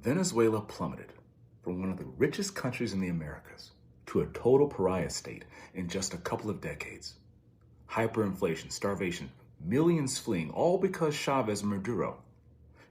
Venezuela plummeted from one of the richest countries in the Americas to a total pariah state in just a couple of decades. Hyperinflation, starvation, millions fleeing, all because Chavez Maduro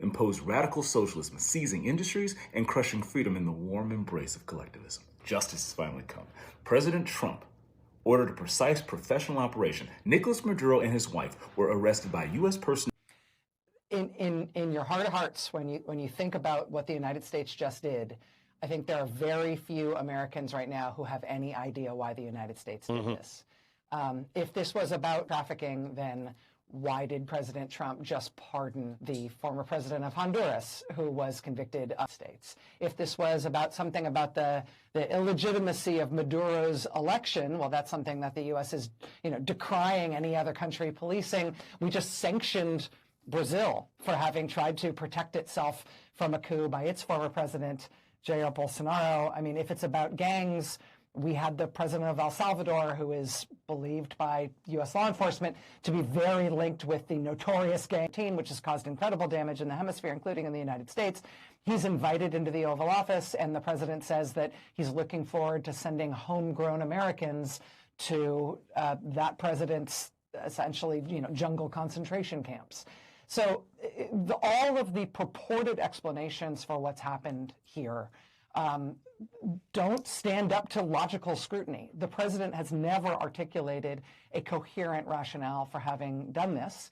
imposed radical socialism, seizing industries and crushing freedom in the warm embrace of collectivism. Justice has finally come. President Trump ordered a precise professional operation. Nicolás Maduro and his wife were arrested by U.S. personnel. In your heart of hearts, when you think about what the United States just did, I think there are very few Americans right now who have any idea why the United States did this. If this was about trafficking, then why did President Trump just pardon the former president of Honduras, who was convicted of states? If this was about something about the illegitimacy of Maduro's election, well, that's something that the U.S. is, decrying any other country policing. We just sanctioned Brazil for having tried to protect itself from a coup by its former president, Jair Bolsonaro. I mean, if it's about gangs, we had the president of El Salvador, who is believed by U.S. law enforcement to be very linked with the notorious gang team, which has caused incredible damage in the hemisphere, including in the United States. He's invited into the Oval Office, and the president says that he's looking forward to sending homegrown Americans to that president's essentially, jungle concentration camps. So all of the purported explanations for what's happened here don't stand up to logical scrutiny. The president has never articulated a coherent rationale for having done this.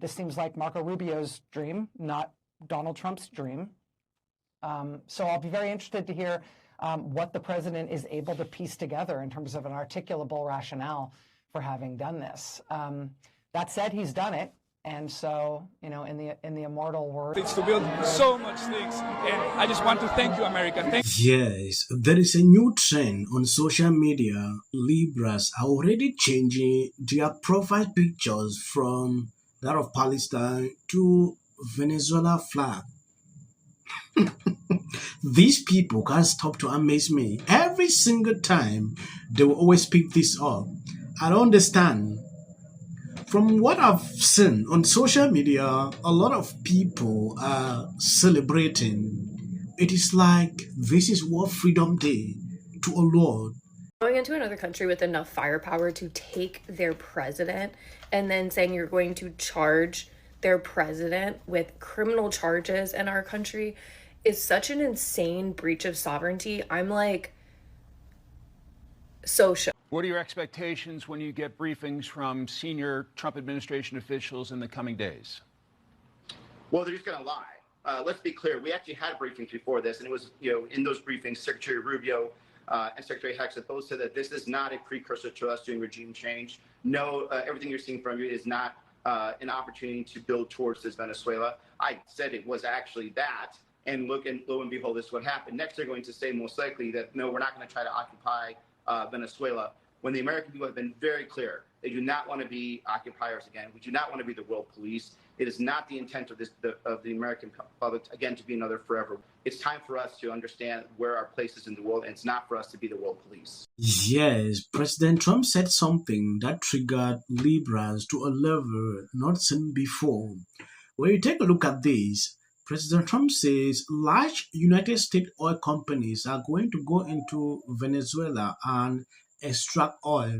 This seems like Marco Rubio's dream, not Donald Trump's dream. So I'll be very interested to hear what the president is able to piece together in terms of an articulable rationale for having done this. That said, he's done it. And so, in the immortal word, it's to build so much things, and I just want to thank you, America. Yes, there is a new trend on social media. Libras are already changing their profile pictures from that of Palestine to Venezuela flag. These people can't stop to amaze me. Every single time, they will always pick this up. I don't understand. From what I've seen on social media, a lot of people are celebrating. It is like this is World Freedom Day to a Lord. Going into another country with enough firepower to take their president and then saying you're going to charge their president with criminal charges in our country is such an insane breach of sovereignty. I'm like, so shocked. What are your expectations when you get briefings from senior Trump administration officials in the coming days? Well, they're just going to lie. Let's be clear. We actually had briefings before this, and it was, in those briefings, Secretary Rubio and Secretary Hexet both said that this is not a precursor to us doing regime change. No, everything you're seeing from you is not an opportunity to build towards this Venezuela. I said it was actually that, and lo and behold, this is what happened. Next, they're going to say most likely that, no, we're not going to try to occupy Venezuela, when the American people have been very clear. They do not want to be occupiers again. We do not want to be the world police. It is not the intent of the American public, again, to be another forever. It's time for us to understand where our place is in the world, and it's not for us to be the world police. Yes, President Trump said something that triggered Libras to a level not seen before. When you take a look at this, President Trump says large United States oil companies are going to go into Venezuela and extract oil.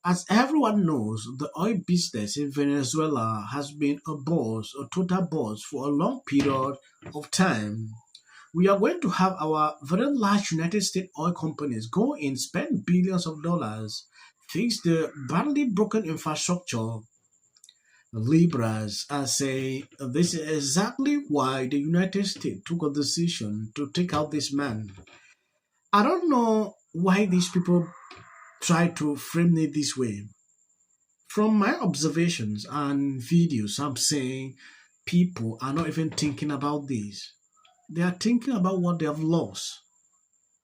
As everyone knows, the oil business in Venezuela has been a total buzz for a long period of time. We are going to have our very large United States oil companies go in, spend billions of dollars, fix the badly broken infrastructure. Libras are saying this is exactly why the United States took a decision to take out this man. I don't know why these people try to frame it this way. From my observations and videos, I'm saying people are not even thinking about this. They are thinking about what they have lost.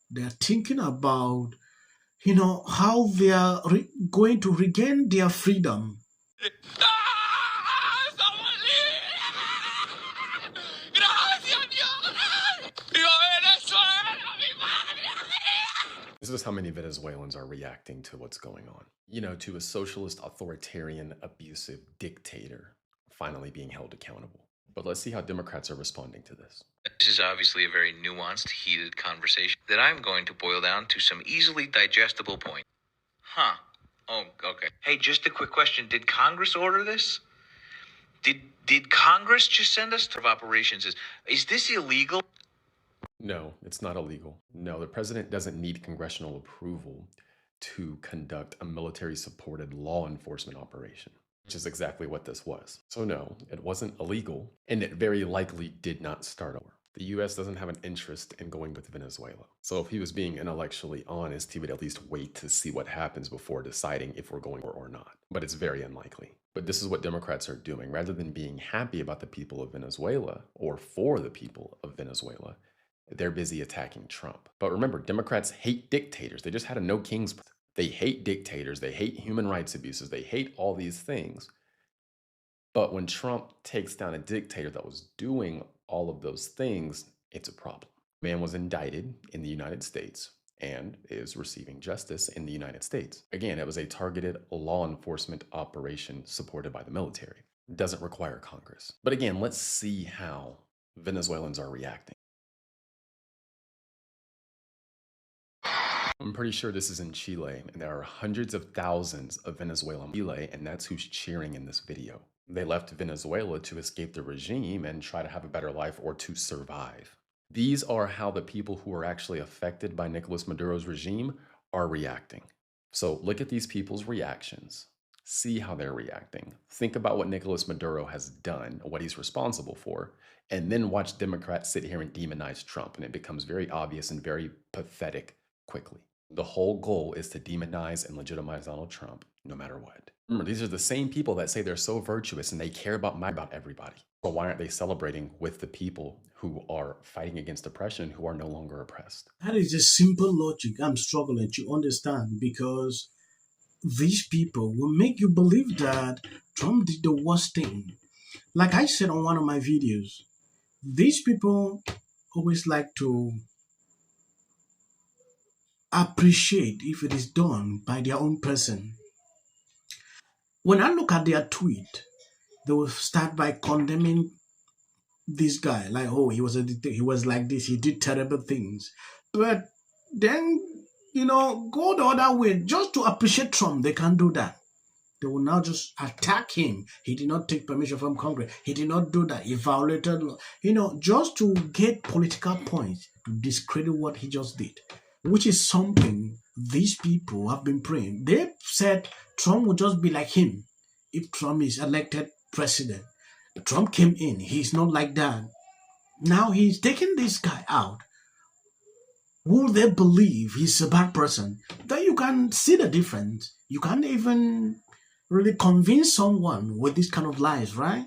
They are thinking about, how they are going to regain their freedom. This is how many Venezuelans are reacting to what's going on. To a socialist, authoritarian, abusive dictator finally being held accountable. But let's see how Democrats are responding to this. This is obviously a very nuanced, heated conversation that I'm going to boil down to some easily digestible points. Huh. Oh, okay. Hey, just a quick question. Did Congress order this? Did Congress just send us to operations? Is this illegal? No, it's not illegal. No, the president doesn't need congressional approval to conduct a military-supported law enforcement operation, which is exactly what this was. So no, it wasn't illegal, and it very likely did not start a war. The U.S. doesn't have an interest in going with Venezuela. So if he was being intellectually honest, he would at least wait to see what happens before deciding if we're going or not. But it's very unlikely. But this is what Democrats are doing. Rather than being happy about the people of Venezuela or for the people of Venezuela, they're busy attacking Trump. But remember, Democrats hate dictators. They just had a no kings. They hate dictators. They hate human rights abuses. They hate all these things. But when Trump takes down a dictator that was doing all of those things, it's a problem. The man was indicted in the United States and is receiving justice in the United States. Again, it was a targeted law enforcement operation supported by the military. It doesn't require Congress. But again, let's see how Venezuelans are reacting. I'm pretty sure this is in Chile, and there are hundreds of thousands of Venezuelan in Chile, and that's who's cheering in this video. They left Venezuela to escape the regime and try to have a better life or to survive. These are how the people who are actually affected by Nicolás Maduro's regime are reacting. So look at these people's reactions. See how they're reacting. Think about what Nicolás Maduro has done, what he's responsible for, and then watch Democrats sit here and demonize Trump, and it becomes very obvious and very pathetic quickly. The whole goal is to demonize and legitimize Donald Trump, no matter what. Remember, these are the same people that say they're so virtuous and they care about everybody. So why aren't they celebrating with the people who are fighting against oppression, who are no longer oppressed? That is a simple logic I'm struggling to understand, because these people will make you believe that Trump did the worst thing. Like I said on one of my videos, these people always like to appreciate if it is done by their own person. When I look at their tweet, they will start by condemning this guy, like, oh, he was like this, he did terrible things. But then, go the other way, just to appreciate Trump. They can't do that. They will now just attack him. He did not take permission from Congress. He did not do that. He violated law. Just to get political points to discredit what he just did, which is something these people have been praying. They said Trump would just be like him if Trump is elected president. But Trump came in. He's not like that. Now he's taking this guy out. Will they believe he's a bad person? Then you can see the difference. You can't even really convince someone with this kind of lies, right?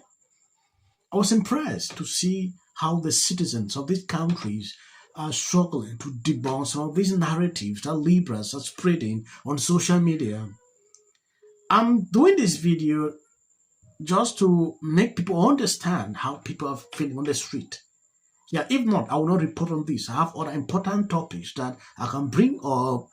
I was impressed to see how the citizens of these countries are struggling to debunk some of these narratives that liberals are spreading on social media. I'm doing this video just to make people understand how people are feeling on the street. Yeah, if not, I will not report on this. I have other important topics that I can bring up,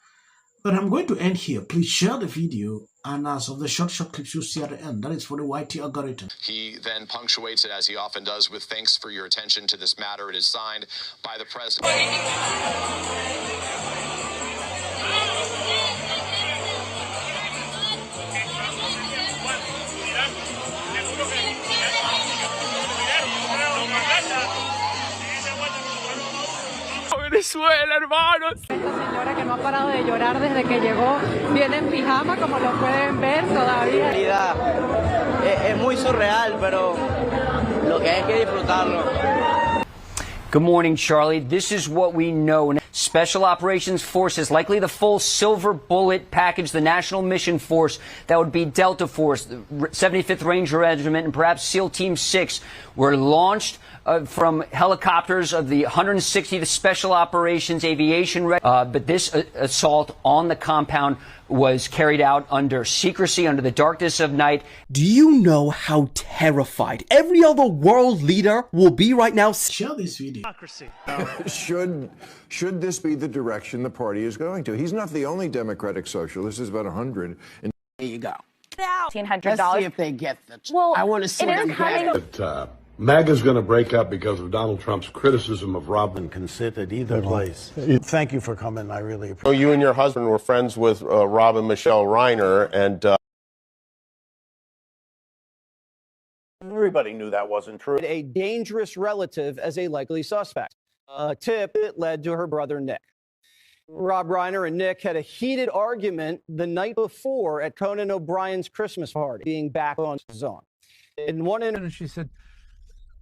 but I'm going to end here. Please share the video, and as of the short clips you see at the end, that is for the YT algorithm. He then punctuates it, as he often does, with thanks for your attention to this matter. It is signed by the president. Venezuela, hermanos. Esta señora que no ha parado de llorar desde que llegó, viene en pijama, como lo pueden ver todavía. Es muy surreal, pero lo que hay es que disfrutarlo. Good morning, Charlie. This is what we know. Special Operations Forces, likely the full Silver Bullet package, the National Mission Force, that would be Delta Force, the 75th Ranger Regiment, and perhaps SEAL Team 6, were launched from helicopters of the 160th Special Operations Aviation but this assault on the compound was carried out under secrecy, under the darkness of night. Do you know how terrified every other world leader will be right now? Share this video. Should this be the direction the party is going to? He's not the only Democratic socialist. There's about 100. Here you go. $1,500. Let's see if they get the. Well, I want to see them get it. MAGA's going to break up because of Donald Trump's criticism of Rob. Can sit at either place. Thank you for coming. I really appreciate it. You and your husband were friends with Rob and Michelle Reiner, and everybody knew that wasn't true. A dangerous relative as a likely suspect. A tip that led to her brother Nick. Rob Reiner and Nick had a heated argument the night before at Conan O'Brien's Christmas party, being back on his own. In one incident, she said,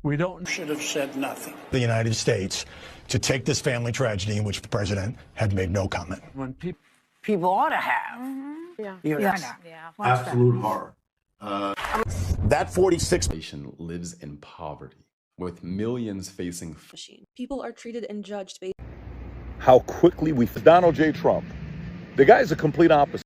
We should have said nothing. The United States to take this family tragedy in which the president had made no comment. When people ought to have. Absolute horror. That 46 nation lives in poverty, with millions facing. People are treated and judged based. How quickly Donald J. Trump, the guy's a complete opposite.